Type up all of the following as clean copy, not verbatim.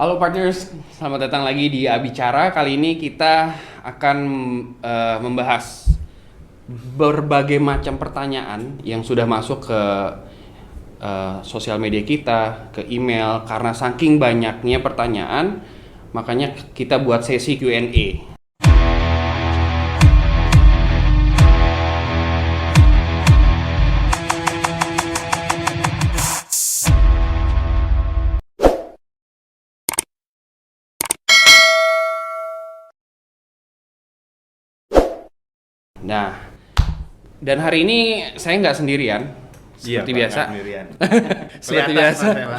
Halo partners, selamat datang lagi di Abicara. Kali ini kita akan membahas berbagai macam pertanyaan yang sudah masuk ke sosial media kita, ke email. Karena saking banyaknya pertanyaan, makanya kita buat sesi Q&A. Nah, dan hari ini saya nggak sendirian, seperti biasa.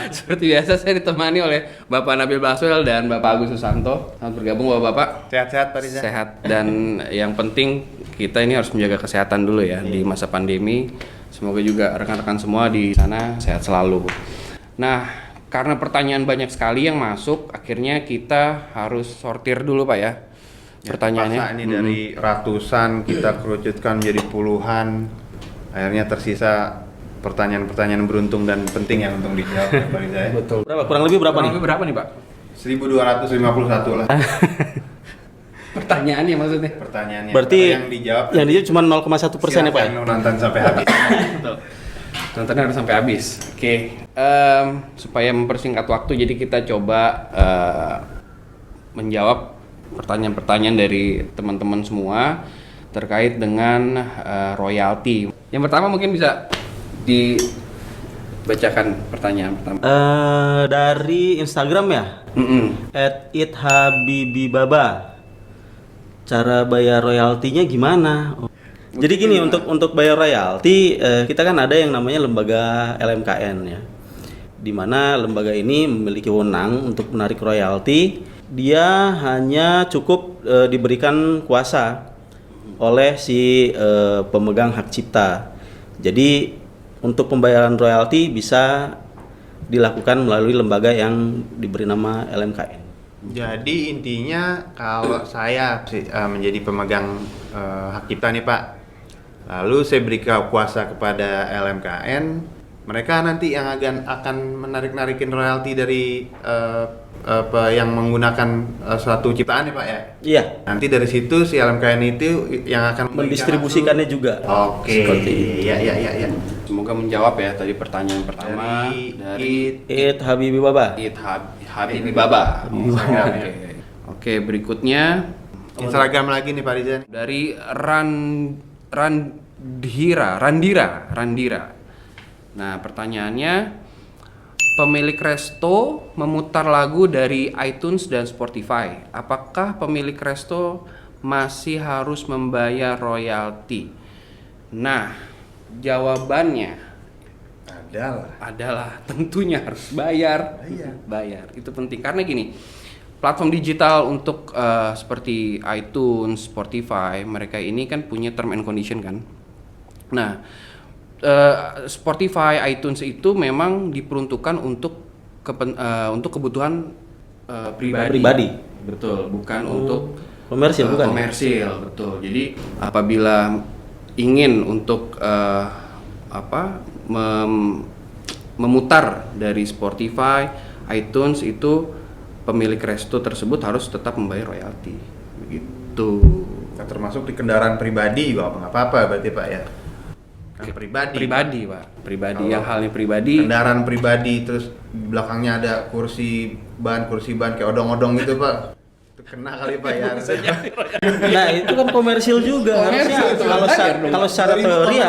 Seperti biasa saya ditemani oleh Bapak Nabil Baswell dan Bapak Agus Susanto. Selamat bergabung Bapak-bapak. Sehat-sehat Pak Riza. Sehat, dan yang penting kita ini harus menjaga kesehatan dulu ya di masa pandemi. Semoga juga rekan-rekan semua di sana sehat selalu. Nah, karena pertanyaan banyak sekali yang masuk, akhirnya kita harus sortir dulu Pak ya. Pertanyaannya ini dari ratusan kita kerucutkan menjadi puluhan, akhirnya tersisa pertanyaan-pertanyaan beruntung dan penting yang untung dijawab Pak Riza. Betul. Kurang lebih berapa nih Pak? 1251 lah. Pertanyaannya maksudnya? Pertanyaannya. Berarti yang dijawab cuma 0,1% ya Pak? Silakan nonton sampai habis. Betul. Nontonnya harus sampai habis. Oke. Supaya mempersingkat waktu, jadi kita coba menjawab pertanyaan-pertanyaan dari teman-teman semua terkait dengan royalti. Yang pertama mungkin bisa dibacakan pertanyaan pertama. Dari Instagram ya? @ithabibibaba. Cara bayar royaltinya gimana? Jadi gini, untuk bayar royalti kita kan ada yang namanya lembaga LMKN ya. Di mana lembaga ini memiliki wewenang untuk menarik royalti. Dia hanya cukup diberikan kuasa oleh si pemegang hak cipta. Jadi untuk pembayaran royalti bisa dilakukan melalui lembaga yang diberi nama LMKN. Jadi intinya kalau saya menjadi pemegang hak cipta nih Pak, lalu saya beri kuasa kepada LMKN, mereka nanti yang akan menarik-narikin royalti dari yang menggunakan suatu ciptaan ya Pak ya? Iya. Nanti dari situ si LMKN itu yang akan mendistribusikannya juga. Oke. Seperti itu. Ya. Semoga menjawab ya tadi pertanyaan pertama dari ithabibibaba. Habibibaba. Oke, berikutnya Instagram lagi nih Pak Rizan. dari Randira. Nah, pertanyaannya, pemilik resto memutar lagu dari iTunes dan Spotify. Apakah pemilik resto masih harus membayar royalti? Nah, jawabannya adalah tentunya harus bayar. Bayar. Itu penting karena gini, platform digital untuk seperti iTunes, Spotify, mereka ini kan punya term and condition kan. Nah, Spotify, iTunes itu memang diperuntukkan untuk kebutuhan pribadi. Betul, bukan untuk komersil, bukan? Komersil, betul. Jadi apabila ingin untuk memutar dari Spotify, iTunes, itu pemilik resto tersebut harus tetap membayar royalti. Begitu. Nah, termasuk di kendaraan pribadi juga nggak apa-apa berarti Pak ya? Kan pribadi Pak, yang halnya pribadi, kendaraan pribadi, terus di belakangnya ada kursi ban kayak odong-odong gitu Pak, itu kena kali Pak ya. Nah itu kan komersil juga. Harusnya kalau secara teori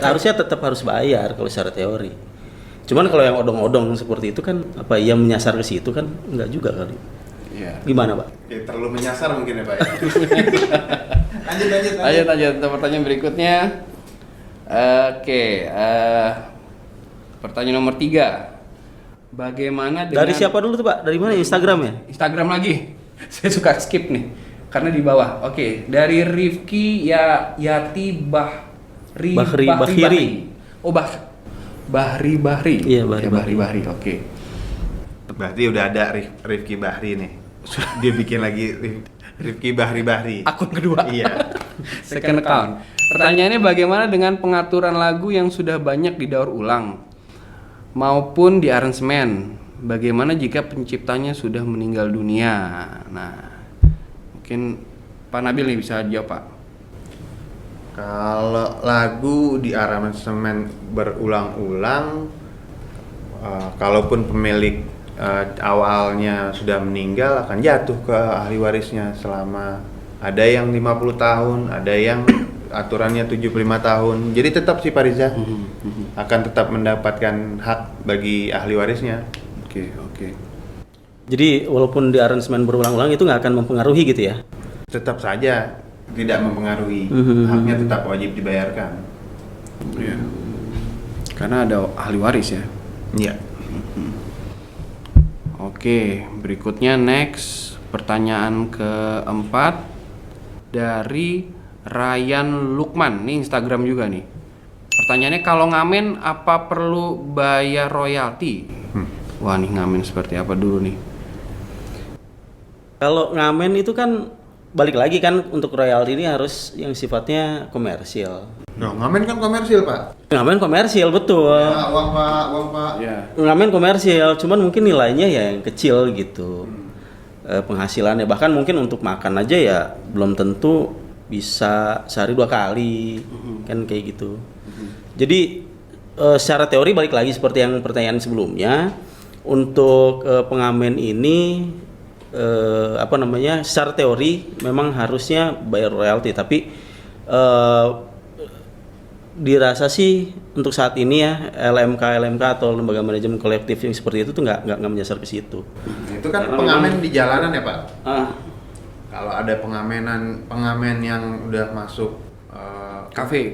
harusnya tetap harus bayar kalau secara teori. Cuman kalau yang odong-odong seperti itu kan yang menyasar ke situ kan enggak juga kali. Iya. Gimana Pak? Ya, terlalu menyasar mungkin ya Pak ya. Lanjut. Pertanyaan berikutnya. Oke, pertanyaan nomor 3. Bagaimana dengan... Dari siapa dulu tuh Pak? Dari mana? Instagram ya? Instagram lagi. Saya suka skip nih, karena di bawah. Oke, dari Rifki Yati Bahri. Oh, Bahri. Iya, Bahri. Oke. Berarti udah ada Rifki Bahri nih. Dia bikin lagi Rifki Bahri. Akun kedua. Iya. Second account. Pertanyaannya, bagaimana dengan pengaturan lagu yang sudah banyak didaur ulang maupun di aransemen? bagaimana jika penciptanya sudah meninggal dunia? Nah, mungkin Pak Nabil nih bisa jawab, Pak. Kalau lagu di aransemen berulang-ulang, kalaupun pemilik awalnya sudah meninggal akan jatuh ke ahli warisnya selama ada yang 50 tahun, ada yang aturannya 75 tahun. Jadi tetap sih Pak Riza akan tetap mendapatkan hak bagi ahli warisnya. Oke. Jadi walaupun di aransemen berulang-ulang itu nggak akan mempengaruhi gitu ya? Tetap saja tidak mempengaruhi, haknya tetap wajib dibayarkan. Ya. Karena ada ahli waris ya. Iya. Oke, berikutnya next pertanyaan keempat dari Ryan Lukman, nih Instagram juga nih. Pertanyaannya, kalau ngamen apa perlu bayar royalti? Wah, nih ngamen seperti apa dulu nih? Kalau ngamen itu kan balik lagi kan, untuk royalti ini harus yang sifatnya komersil. Nah, ngamen kan komersil Pak. Ngamen komersil betul. Ya, uang Pak. Ya. Ngamen komersil, cuman mungkin nilainya ya yang kecil gitu. Penghasilannya bahkan mungkin untuk makan aja ya belum tentu bisa sehari 2 kali, kan kayak gitu. Jadi secara teori balik lagi seperti yang pertanyaan sebelumnya, untuk pengamen ini secara teori memang harusnya bayar royalti, tapi dirasa sih untuk saat ini ya LMK atau lembaga manajemen kolektif yang seperti itu tuh nggak menyasar ke situ. Itu kan pengamen di jalanan ya Pak. Ah, Kalau ada pengamen yang udah masuk Kafe.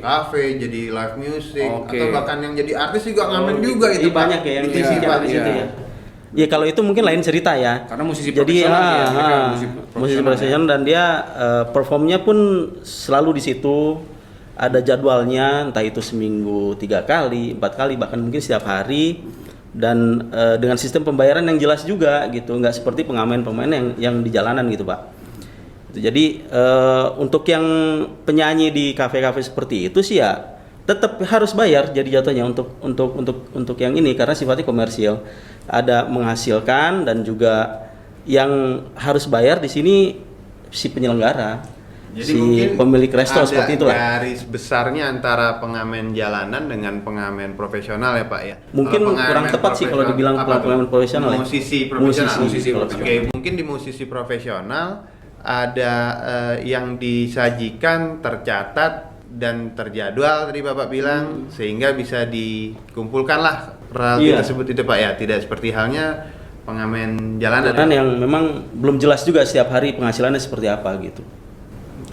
jadi live music, Oke. atau bahkan yang jadi artis juga ngamen juga itu iya, Pak. banyak ya yang di TV di Pak. situ ya. Ya kalau itu mungkin lain cerita ya. Karena musisi Jadi profesional ya, mereka musisi profesional dan dia performnya pun selalu di situ. Ada jadwalnya, entah itu seminggu 3 kali, 4 kali, bahkan mungkin setiap hari, dan dengan sistem pembayaran yang jelas juga gitu, nggak seperti pengamen-pengamen yang di jalanan gitu Pak. Jadi untuk yang penyanyi di kafe-kafe seperti itu sih ya tetap harus bayar jadi jatuhnya untuk yang ini karena sifatnya komersial, ada menghasilkan dan juga yang harus bayar di sini si penyelenggara. Jadi Si mungkin pemilik resto ada seperti itulah. garis besarnya antara pengamen jalanan dengan pengamen profesional ya Pak ya. Mungkin Kalau pengamen kurang tepat sih kalau dibilang apa tuh? pengamen profesional ya. Musisi profesional. Musisi profesional. Oke, mungkin di musisi profesional ada yang disajikan, tercatat dan terjadwal tadi Bapak bilang sehingga bisa dikumpulkanlah royalti Iya. tersebut itu Pak ya. Tidak seperti halnya pengamen jalanan. Kan yang memang belum jelas juga setiap hari penghasilannya seperti apa gitu.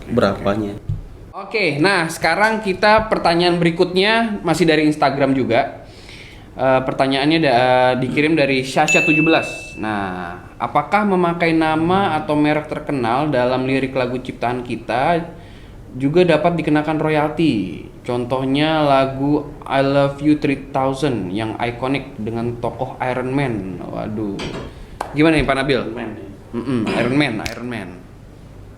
Berapanya. Oke, nah sekarang kita pertanyaan berikutnya masih dari Instagram juga. Pertanyaannya dikirim dari Syasha17. Nah, apakah memakai nama atau merek terkenal dalam lirik lagu ciptaan kita juga dapat dikenakan royalti? Contohnya lagu I Love You 3000 yang ikonik dengan tokoh Iron Man. Waduh. Gimana nih Pak Nabil? Iron Man.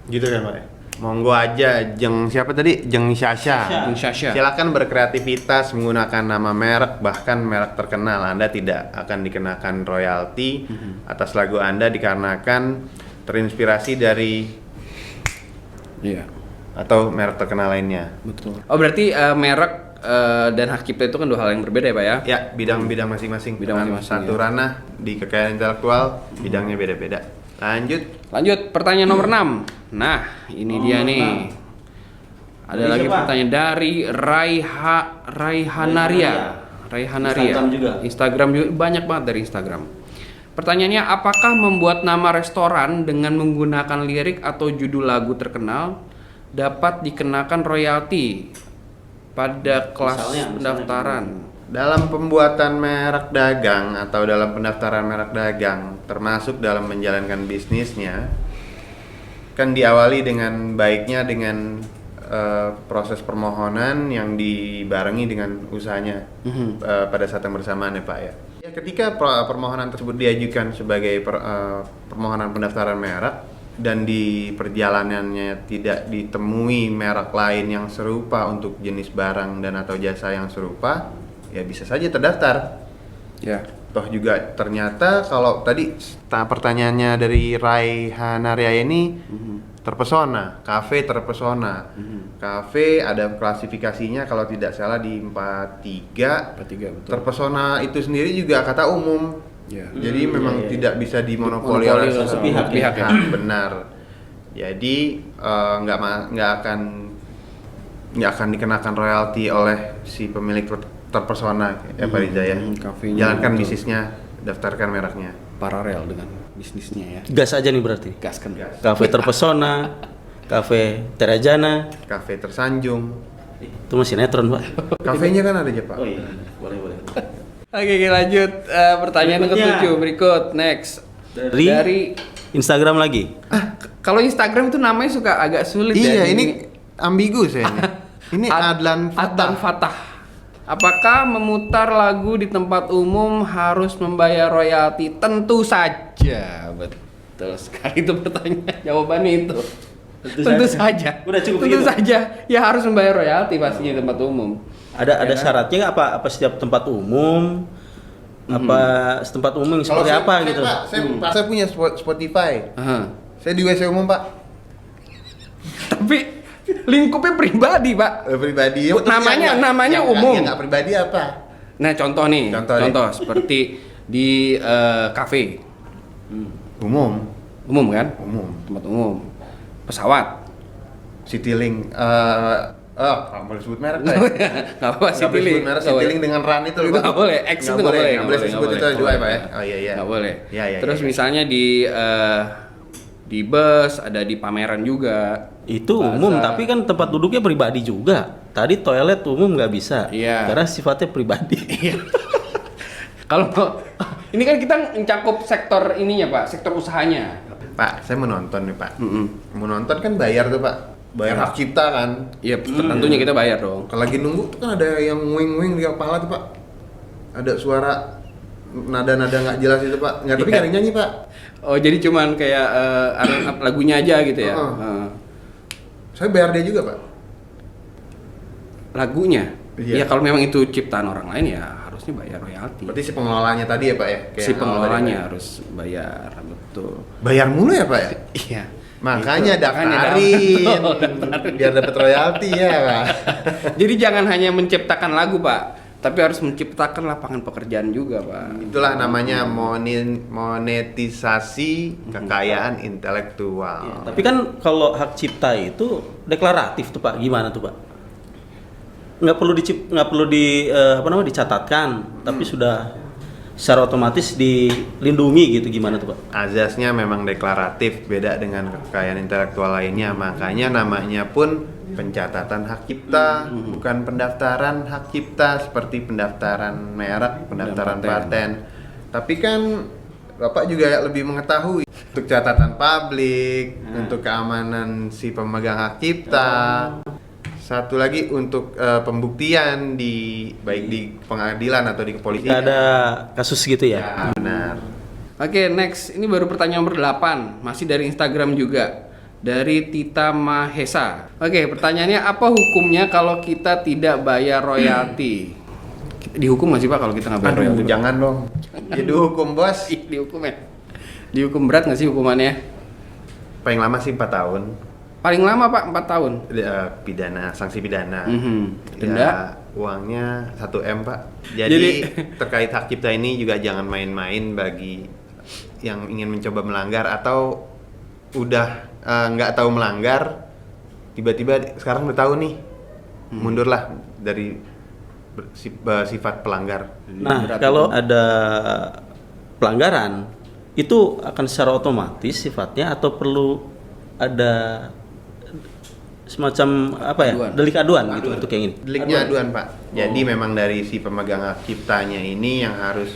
Gitu kan Pak ya? Monggo aja, siapa tadi? Syasha. Syasha. Silakan berkreativitas menggunakan nama merek, bahkan merek terkenal. Anda tidak akan dikenakan royalti atas lagu Anda dikarenakan terinspirasi dari Iya. atau merek terkenal lainnya. Betul. Oh berarti merek dan hak cipta itu kan 2 hal yang berbeda ya Pak ya? Ya, bidang-bidang masing-masing. Bidang Dengan masing-masing, satu ya. ranah di kekayaan intelektual, bidangnya beda-beda. Lanjut, pertanyaan nomor 6. Nah, ini dia nih. Ada Dari lagi siapa? pertanyaan dari Raihanaria. Instagram juga. Instagram juga banyak banget dari Instagram. Pertanyaannya, apakah membuat nama restoran dengan menggunakan lirik atau judul lagu terkenal dapat dikenakan royalti pada kelas Misalnya pendaftaran? Dalam pembuatan merek dagang atau dalam pendaftaran merek dagang, termasuk dalam menjalankan bisnisnya, kan diawali dengan baiknya dengan proses permohonan yang dibarengi dengan usahanya pada saat yang bersamaan ya Pak ya. Ya, ketika permohonan tersebut diajukan sebagai permohonan pendaftaran merek dan di perjalanannya tidak ditemui merek lain yang serupa untuk jenis barang dan atau jasa yang serupa, ya bisa saja terdaftar. Ya. Toh juga ternyata kalau tadi pertanyaannya dari Raihana Ria ini terpesona, kafe terpesona. Kafe ada klasifikasinya kalau tidak salah di 43. 43 betul. Terpesona itu sendiri juga kata umum. Ya. Jadi memang iya. tidak bisa dimonopoli Monopoli oleh oleh satu pihak, pihak. ya. Benar. Jadi nggak akan dikenakan royalti oleh si pemilik terpesona ya Pak Riza ya. Kafenya, Jalankan betul. bisnisnya, daftarkan mereknya. Paralel dengan bisnisnya ya. Gas aja nih berarti. Gaskan. Kafe terpesona, kafe terajana, Kafe tersanjung. itu masih netron pak. Kafenya kan ada aja Pak. Oh iya, boleh. Oke, lanjut. Pertanyaan Berikutnya. ke-7 berikut. Next. Dari Instagram lagi. Kalau Instagram itu namanya suka agak sulit ya. Iya, ini ambigu saya ini. Ini Adlan Adlan Fatah. Fatah. Apakah memutar lagu di tempat umum harus membayar royalti? Tentu saja. Betul sekali itu pertanyaan. Jawabannya itu. Tentu saja. Udah cukup Tentu gitu? saja. Ya harus membayar royalti pastinya di tempat umum. Ada Ya kan? syaratnya nggak apa setiap tempat umum? Apa setempat umum yang Kalau seperti apa gitu? Pak, saya punya Spotify. Aha. Saya di WC umum Pak. Tapi lingkupnya pribadi, Pak. Pribadi. Namanya umum. Yang nggak pribadi apa? Nah, contoh nih. Contoh seperti di kafe. Umum. Umum kan? Umum. Tempat umum. Pesawat. Citylink. Nggak boleh sebut merek Pak. Nggak apa-apa, Nggak boleh sebut merek. Citylink dengan RAN itu loh, Pak. Nggak boleh, X itu nggak boleh. Nggak boleh sebut itu juga ya Pak ya. Oh iya. Nggak boleh. Iya. Terus misalnya di bus, ada di pameran juga. Itu Bazar. umum, tapi kan tempat duduknya pribadi juga. Tadi toilet umum nggak bisa, Iya. karena sifatnya pribadi. Kalau ini kan kita mencakup sektor ininya, Pak, sektor usahanya. Pak, saya mau nonton nih Pak. Mm-mm. Mau nonton kan bayar tuh Pak. Bayar hak cipta kan. Iya, tentunya kita bayar dong. Kalau lagi nunggu tuh kan ada yang wing-wing di kepala tuh Pak. Ada suara nada-nada nggak jelas itu Pak. Nggak, tapi Iya. nggak ada yang nyanyi Pak. Oh, jadi cuman kayak lagunya aja gitu ya? Heeh. Heeh. Saya bayar dia juga Pak. Lagunya? Iya. Ya kalau memang itu ciptaan orang lain ya harusnya bayar royalti. Berarti si pengelolanya tadi ya Pak ya? Kayak Si yang awal pengelolanya tadi, Pak. harus bayar, betul. Bayar mulu ya Pak ya? Iya. Makanya Itu, daftarin. betul, daftarin. Biar dapat royalti ya Pak. Jadi jangan hanya menciptakan lagu, Pak, tapi harus menciptakan lapangan pekerjaan juga, Pak. Itulah namanya monetisasi kekayaan intelektual. Ya, tapi kan kalau hak cipta itu deklaratif tuh Pak, gimana tuh Pak? Nggak perlu dicatatkan, tapi sudah secara otomatis dilindungi gitu, gimana tuh Pak? Azasnya memang deklaratif, beda dengan kekayaan intelektual lainnya. Makanya namanya pun pencatatan hak cipta, bukan pendaftaran hak cipta seperti pendaftaran merek, pendaftaran paten. paten. Tapi kan Bapak juga lebih mengetahui untuk catatan publik, untuk keamanan si pemegang hak cipta. Satu lagi untuk pembuktian baik di pengadilan atau di kepolisian. Nggak ada kasus gitu ya? Ya, benar. Oke, next. Ini baru pertanyaan nomor 8, masih dari Instagram juga. Dari Tita Mahesa. Oke, pertanyaannya apa hukumnya kalau kita tidak bayar royalti? Dihukum nggak sih Pak kalau kita nggak bayar Aduh, royalti? Pak? jangan dong. Jadi hukum bos. Ih, dihukum ya? Dihukum berat nggak sih hukumannya? Paling lama sih 4 tahun. Paling lama Pak, 4 tahun. Pidana, sanksi pidana. Denda? Ya, uangnya 1 M Pak. Jadi terkait hak cipta ini juga jangan main-main bagi yang ingin mencoba melanggar atau udah nggak tahu melanggar, tiba-tiba sekarang udah tahu nih, mundurlah dari sifat pelanggar. Nah, Berat kalau ada pelanggaran, itu akan secara otomatis sifatnya atau perlu ada semacam apa ya? Aduan. Delik aduan gitu untuk yang ini. Deliknya aduan Pak. Jadi memang dari si pemegang hak ciptanya ini yang harus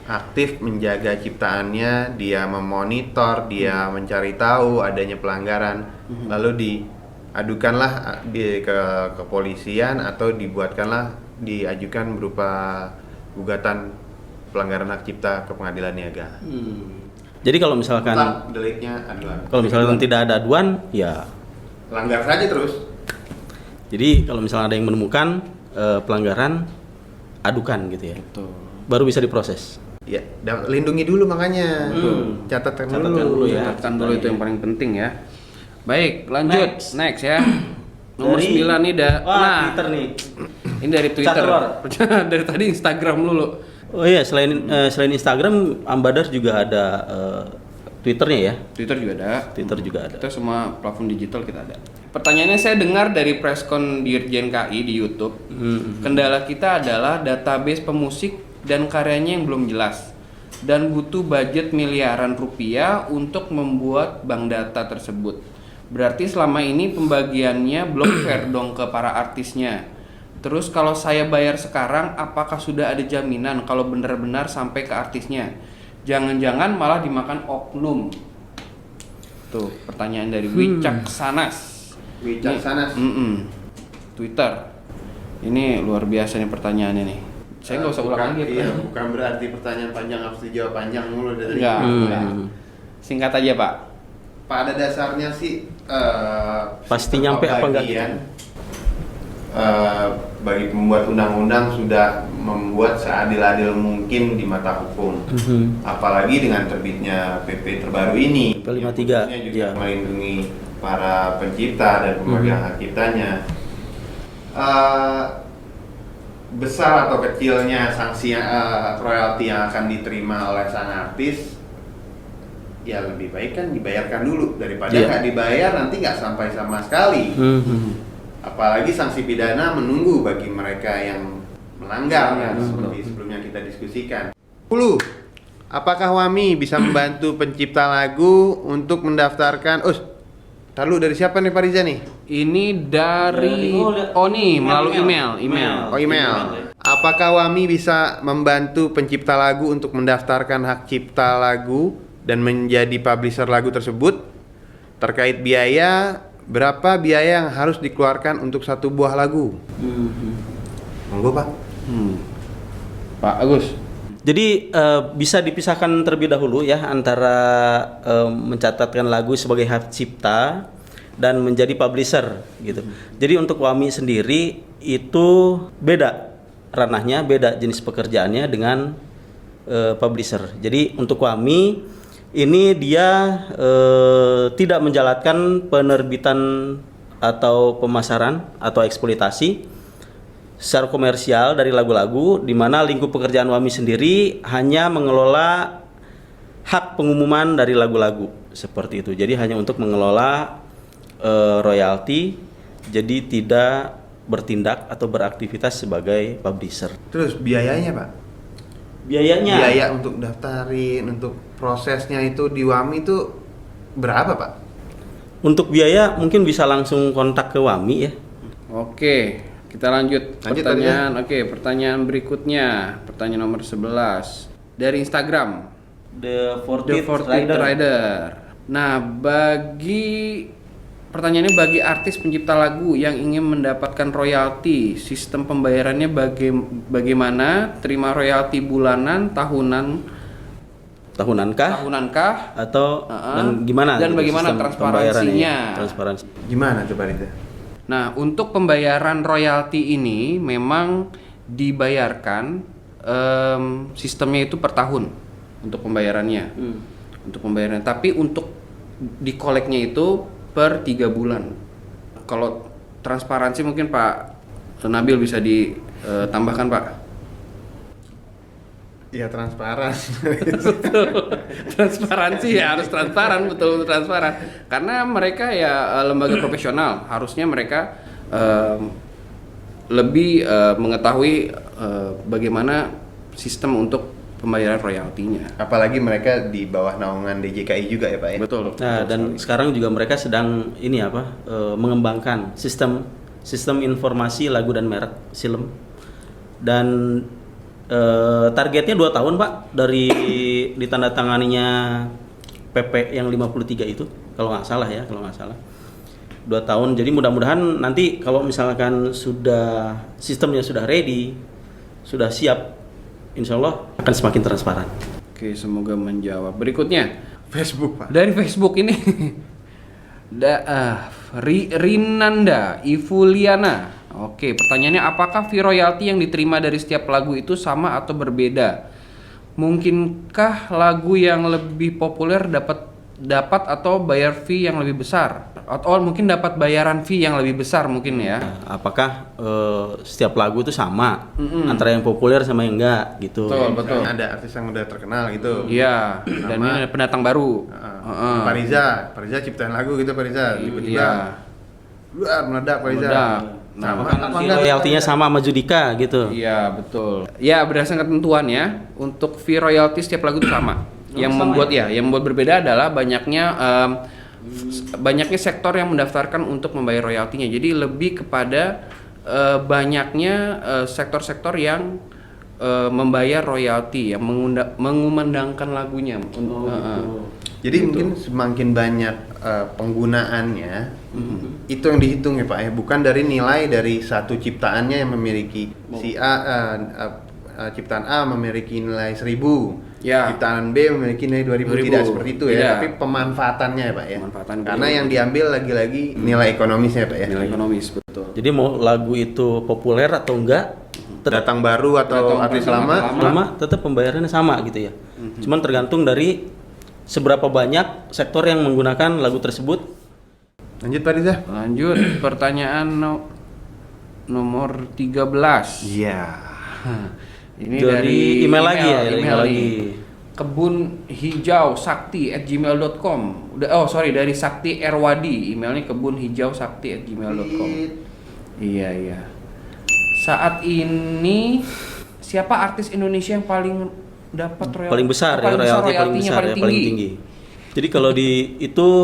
aktif menjaga ciptaannya, dia memonitor, dia mencari tahu adanya pelanggaran, lalu diadukanlah ke kepolisian atau diajukan berupa gugatan pelanggaran hak cipta ke pengadilan niaga. Jadi kalau misalkan Itulah deliknya aduan. kalau misalkan tidak ada aduan, ya Langgar saja terus. jadi kalau misalnya ada yang menemukan pelanggaran, adukan gitu ya. Betul. Baru bisa diproses. Ya, lindungi dulu makanya. Catatkan dulu. Catatkan dulu itu yang paling penting ya. Baik, lanjut. Next ya. Nomor Dari- 9 nih Twitter nih. Ini dari Twitter. Keluar. Dari tadi Instagram dulu. Oh iya, selain Instagram, Ambadar juga ada Twitternya ya. Twitter juga ada. Twitter juga ada. Kita semua platform digital kita ada. Pertanyaannya saya dengar dari preskon Dirjen KI di YouTube. Kendala kita adalah database pemusik dan karyanya yang belum jelas dan butuh budget miliaran rupiah untuk membuat bank data tersebut. Berarti selama ini pembagiannya belum fair dong ke para artisnya. Terus kalau saya bayar sekarang, apakah sudah ada jaminan kalau benar-benar sampai ke artisnya? Jangan-jangan malah dimakan oknum. Tuh, pertanyaan dari Wicaksanas. Wicaksanas. Twitter. Ini luar biasa nih pertanyaannya nih. Saya nggak usah ulang lagi. Iya, bukan berarti pertanyaan panjang harus dijawab panjang mulu dari. Enggak. Singkat aja, Pak. Pada dasarnya sih Pasti sistem nyampe apa enggak pembagian, bagi pembuat undang-undang sudah membuat seadil-adil mungkin di mata hukum. Apalagi dengan terbitnya PP terbaru ini, PP 53, yang khususnya juga ya. melindungi para pencipta dan pemegang hak ciptanya. Besar atau kecilnya sanksi royalti yang akan diterima oleh sang artis, ya lebih baik kan dibayarkan dulu daripada nggak dibayar nanti nggak sampai sama sekali. Apalagi sanksi pidana menunggu bagi mereka yang melanggar, seperti sebelumnya kita diskusikan. 10. Apakah WAMI bisa membantu pencipta lagu untuk mendaftarkan? Lalu dari siapa nih Pak Riza nih? Ini dari melalui email. Oh, email. Apakah WAMI bisa membantu pencipta lagu untuk mendaftarkan hak cipta lagu dan menjadi publisher lagu tersebut? Terkait biaya, berapa biaya yang harus dikeluarkan untuk satu buah lagu? Monggo Pak. Pak Agus. Jadi bisa dipisahkan terlebih dahulu ya antara mencatatkan lagu sebagai hak cipta dan menjadi publisher gitu. Jadi untuk WAMI sendiri itu beda ranahnya, beda jenis pekerjaannya dengan publisher. Jadi untuk WAMI ini dia tidak menjalankan penerbitan atau pemasaran atau eksploitasi secara komersial dari lagu-lagu, di mana lingkup pekerjaan WAMI sendiri hanya mengelola hak pengumuman dari lagu-lagu seperti itu. Jadi hanya untuk mengelola royalti, jadi tidak bertindak atau beraktivitas sebagai publisher. Terus biayanya Pak? Biayanya? Biaya untuk daftarin, untuk prosesnya itu di WAMI itu berapa Pak? Untuk biaya mungkin bisa langsung kontak ke WAMI ya. Oke, kita lanjut pertanyaan. Oke, pertanyaan berikutnya, pertanyaan nomor 11 dari Instagram. The 40 40th Rider. Nah, pertanyaannya bagi artis pencipta lagu yang ingin mendapatkan royalti, sistem pembayarannya bagaimana? Terima royalti bulanan, tahunankah? Atau dan gimana? Dan gitu, bagaimana sistem transparansinya? pembayarannya? Transparansi. Gimana tuh Pak Riza? Nah, untuk pembayaran royalti ini memang dibayarkan sistemnya itu per tahun untuk pembayarannya. Untuk pembayarannya, tapi untuk dikoleknya itu per 3 bulan. Kalau transparansi mungkin Pak Nabil bisa ditambahkan Pak. Ya transparan. Transparansi ya harus transparan, betul transparan. Karena mereka ya lembaga profesional, harusnya mereka lebih mengetahui bagaimana sistem untuk pembayaran royaltinya. Apalagi mereka di bawah naungan DJKI juga ya Pak ya. Betul. Nah, dan sekarang juga mereka sedang mengembangkan sistem informasi lagu dan merek SILM. Dan targetnya 2 tahun Pak dari ditandatanganinya PP yang 53 itu kalau nggak salah 2 tahun. Jadi mudah-mudahan nanti kalau misalkan sistemnya sudah ready, sudah siap, insya Allah akan semakin transparan. Oke, semoga menjawab. Berikutnya Facebook Pak. dari Facebook ini Rinanda Ivuliana. Oke, pertanyaannya apakah fee royalti yang diterima dari setiap lagu itu sama atau berbeda? mungkinkah lagu yang lebih populer dapat atau bayar fee yang lebih besar? Atau mungkin dapat bayaran fee yang lebih besar mungkin ya? Apakah setiap lagu itu sama antara yang populer sama yang enggak gitu? Betul. Ada artis yang udah terkenal gitu. Iya, dan ini ada pendatang baru. Pak Riza ciptain lagu gitu, Pak Riza tiba-tiba luar meledak Pak Riza. Nah, Apakah nanti royaltinya sama sama Judika gitu? Iya, betul. Ya, berdasarkan ketentuan ya, untuk fee royalti setiap lagu itu sama. Yang membuat berbeda adalah banyaknya sektor yang mendaftarkan untuk membayar royaltinya. Jadi lebih kepada banyaknya sektor-sektor yang membayar royalti, yang mengumandangkan lagunya. Jadi mungkin semakin banyak penggunaannya, itu yang dihitung ya Pak ya, bukan dari nilai dari satu ciptaannya yang memiliki si ciptaan A memiliki nilai 1000. Ya. Ciptaan B memiliki nilai 2000, tidak seperti itu ya, Tidak. tapi pemanfaatannya ya Pak ya. Pemanfaatan, Karena betul. yang diambil lagi-lagi nilai ekonomisnya Pak ya. Nilai ekonomis, betul. Jadi mau lagu itu populer atau enggak, Datang baru atau Datang artis pertama, lama, lama tetap pembayarannya sama gitu ya. Cuman tergantung dari seberapa banyak sektor yang menggunakan lagu tersebut. lanjut Pak Riza. Lanjut, pertanyaan nomor 13. Iya. Ini Dari email lagi ya, dari email lagi. Kebun hijau sakti@gmail.com. Dari Sakti Erwadi, emailnya kebunhijausakti@gmail.com. Iya. Saat ini siapa artis Indonesia yang paling dapat royalti? Paling besar ya, royalti paling besar ya, paling tinggi. Jadi kalau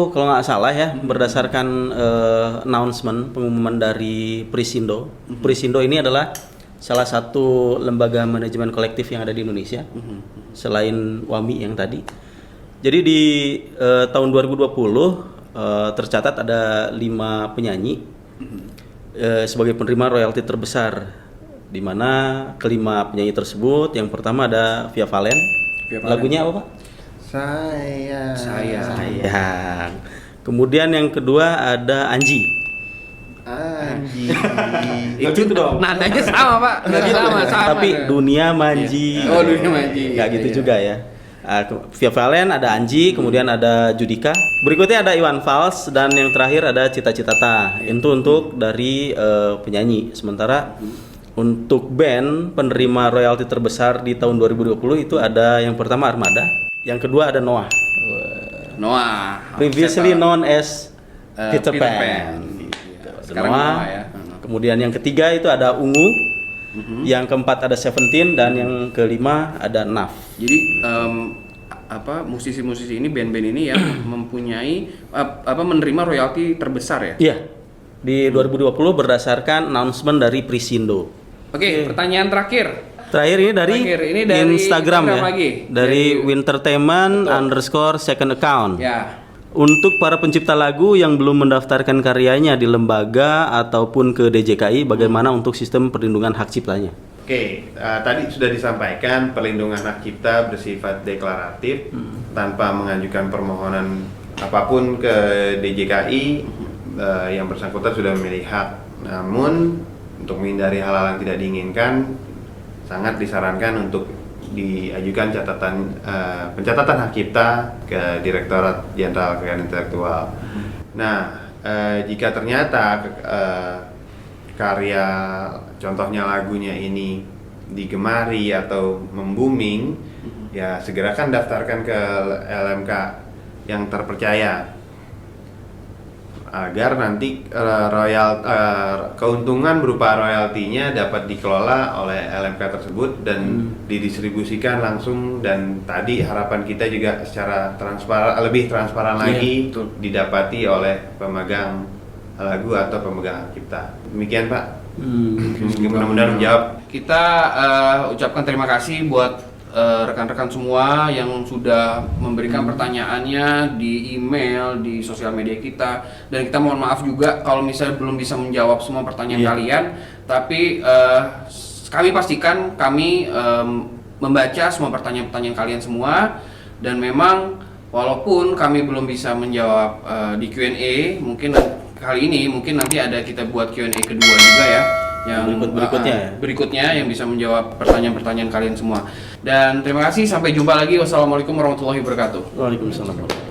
kalau nggak salah ya, berdasarkan announcement pengumuman dari Prisindo. Prisindo ini adalah salah satu lembaga manajemen kolektif yang ada di Indonesia, selain WAMI yang tadi. Jadi di tahun 2020 tercatat ada 5 penyanyi sebagai penerima royalti terbesar, di mana kelima penyanyi tersebut, yang pertama ada Via Valen. Lagunya apa Pak? Sayang. Kemudian yang kedua ada Anji. Itu dong. Nadanya sama, Pak. Sama. Tapi Dunia Manji. Oh, Dunia Manji. Nggak gitu Iya. juga ya. Via Valen, ada Anji, kemudian ada Judika. Berikutnya ada Iwan Fals, dan yang terakhir ada Cita Citata. Itu untuk dari penyanyi. Sementara untuk band penerima royalti terbesar di tahun 2020 itu ada yang pertama Armada, yang kedua ada Noah. Previously known as Peter Pan. Sekarang Noah ya. Kemudian yang ketiga itu ada Ungu, yang keempat ada Seventeen, dan yang kelima ada Naf. Jadi musisi-musisi ini, band-band ini yang mempunyai menerima royalti terbesar ya. Iya. Di 2020 berdasarkan announcement dari Prisindo. Oke, pertanyaan terakhir. Terakhir ini dari Instagram ya. lagi. Dari Wintertainment _second account. Ya. Untuk para pencipta lagu yang belum mendaftarkan karyanya di lembaga ataupun ke DJKI, bagaimana untuk sistem perlindungan hak ciptanya? Oke, tadi sudah disampaikan perlindungan hak cipta bersifat deklaratif tanpa mengajukan permohonan apapun ke DJKI. Yang bersangkutan sudah memilih hak. Namun untuk menghindari hal-hal yang tidak diinginkan, sangat disarankan untuk diajukan pencatatan hak cipta ke Direktorat Jenderal Kekayaan Intelektual. Nah, jika ternyata karya, contohnya lagunya ini digemari atau membooming, ya segerakan daftarkan ke LMK yang terpercaya, agar nanti keuntungan berupa royaltinya dapat dikelola oleh LMK tersebut dan didistribusikan langsung, dan tadi harapan kita juga secara lebih transparan lagi didapati oleh pemegang lagu atau pemegang hak cipta. Demikian Pak. Mudah-mudahan menjawab. Kita ucapkan terima kasih buat rekan-rekan semua yang sudah memberikan pertanyaannya di email, di sosial media kita, dan kita mohon maaf juga kalau misalnya belum bisa menjawab semua pertanyaan kalian, tapi kami pastikan kami membaca semua pertanyaan-pertanyaan kalian semua, dan memang walaupun kami belum bisa menjawab di Q&A, mungkin kali ini mungkin nanti ada kita buat Q&A kedua juga ya, yang berikutnya berikutnya yang bisa menjawab pertanyaan-pertanyaan kalian semua. Dan terima kasih, sampai jumpa lagi. Wassalamualaikum warahmatullahi wabarakatuh. Waalaikumsalam.